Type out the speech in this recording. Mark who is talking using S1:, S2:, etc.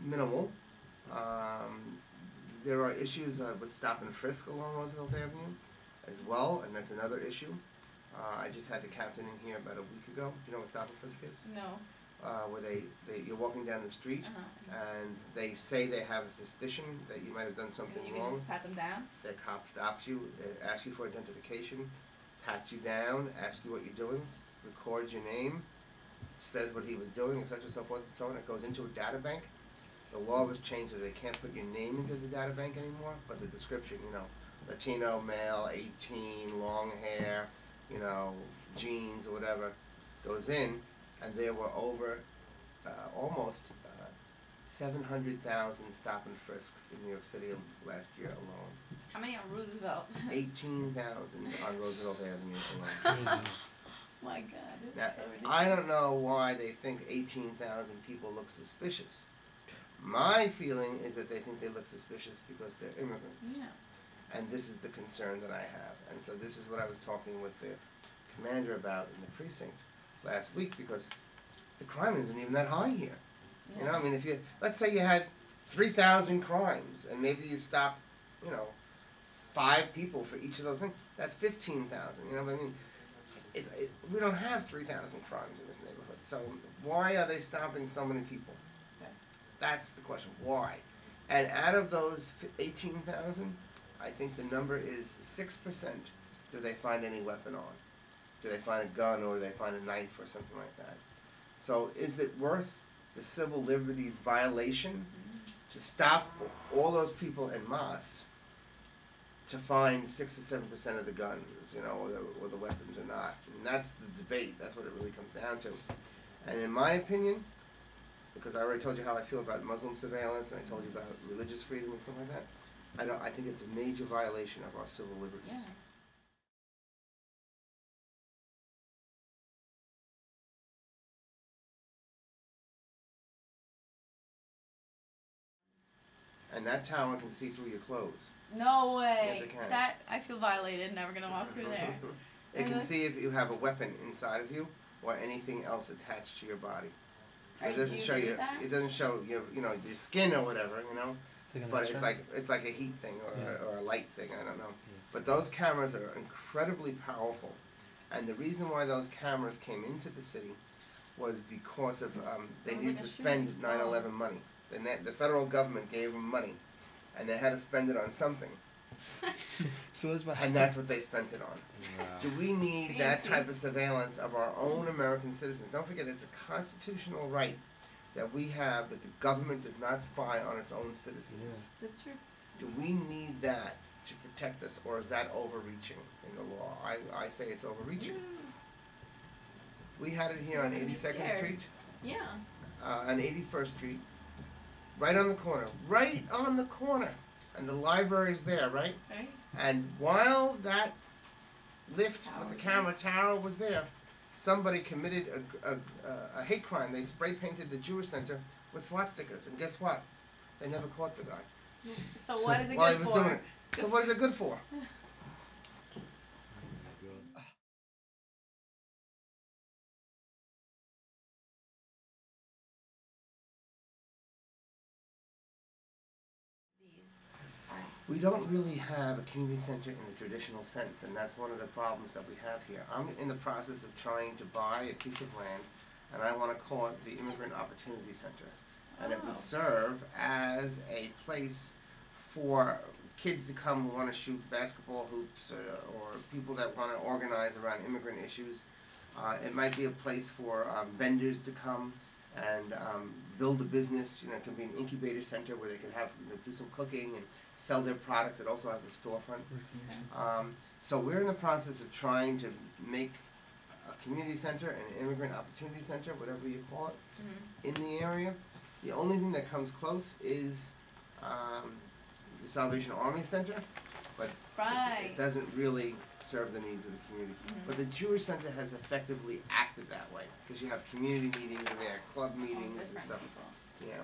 S1: minimal. There are issues with stop and frisk along Roosevelt Avenue as well, and that's another issue. I just had the captain in here about a week ago. Do you know what stop and frisk is?
S2: No.
S1: Where you're walking down the street, and they say they have a suspicion that you might have done something
S2: And you
S1: wrong.
S2: can just pat them down?
S1: The cop stops you, asks you for identification, pats you down, asks you what you're doing, records your name, says what he was doing, etc., so forth and so on. It goes into a data bank. The law was changed so they can't put your name into the data bank anymore, but the description, Latino, male, 18, long hair, jeans or whatever, goes in, and there were over almost 700,000 stop and frisks in New York City last year alone.
S2: How many on Roosevelt?
S1: 18,000 on Roosevelt Avenue alone.
S2: My God.
S1: Now,
S2: So ridiculous.
S1: I don't know why they think 18,000 people look suspicious. My feeling is that they think they look suspicious because they're immigrants.
S2: Yeah.
S1: And this is the concern that I have. And so this is what I was talking with the commander about in the precinct last week, because the crime isn't even that high here.
S2: Yeah.
S1: I mean, let's say you had 3,000 crimes and maybe you stopped, 5 people for each of those things, that's 15,000, what I mean? We don't have 3,000 crimes in this neighborhood, so why are they stopping so many people?
S2: Okay.
S1: That's the question, why? And out of those 18,000, I think the number is 6% do they find any weapon on. Do they find a gun or do they find a knife or something like that? So is it worth the civil liberties violation to stop all those people en masse to find 6 or 7% of the guns, or the weapons or not? And that's the debate. That's what it really comes down to. And in my opinion, because I already told you how I feel about Muslim surveillance, and I told you about religious freedom and stuff like that, I think it's a major violation of our civil liberties.
S2: Yeah.
S1: And that tower can see through your clothes.
S2: No way.
S1: Yes, it can.
S2: That, I feel violated. Never gonna walk through there.
S1: It can see if you have a weapon inside of you or anything else attached to your body. It doesn't show you. It doesn't show your skin or whatever, But it's like a heat thing or a light thing. I don't know. But those cameras are incredibly powerful, and the reason why those cameras came into the city was because of they needed to spend 9/11 money. The federal government gave them money, and they had to spend it on something. And that's what they spent it on.
S3: Wow.
S1: Do we need that type of surveillance of our own American citizens? Don't forget, it's a constitutional right that we have, that the government does not spy on its own citizens.
S2: That's true.
S1: Do we need that to protect us, or is that overreaching in the law? I say it's overreaching. We had it here on 82nd Street,
S2: Yeah.
S1: on 81st Street, right on the corner, and the library's there, right?
S2: Right.
S1: And while that lift with the camera tower was there, somebody committed a hate crime. They spray painted the Jewish Center with SWAT stickers, and guess what? They never caught the guy.
S2: So what is it
S1: while
S2: good
S1: he was
S2: for?
S1: doing it. So what is it good for? We don't really have a community center in the traditional sense, and that's one of the problems that we have here. I'm in the process of trying to buy a piece of land, and I want to call it the Immigrant Opportunity Center. And it would serve as a place for kids to come who want to shoot basketball hoops, or people that want to organize around immigrant issues. It might be a place for vendors to come and build a business. It can be an incubator center where they can have do some cooking and sell their products. It also has a storefront. So we're in the process of trying to make a community center, an immigrant opportunity center, whatever you call it, in the area. The only thing that comes close is the Salvation Army Center, but it doesn't really serve the needs of the community. But the Jewish Center has effectively acted that way, because you have community meetings and there, club meetings and stuff.
S2: People.
S1: Yeah.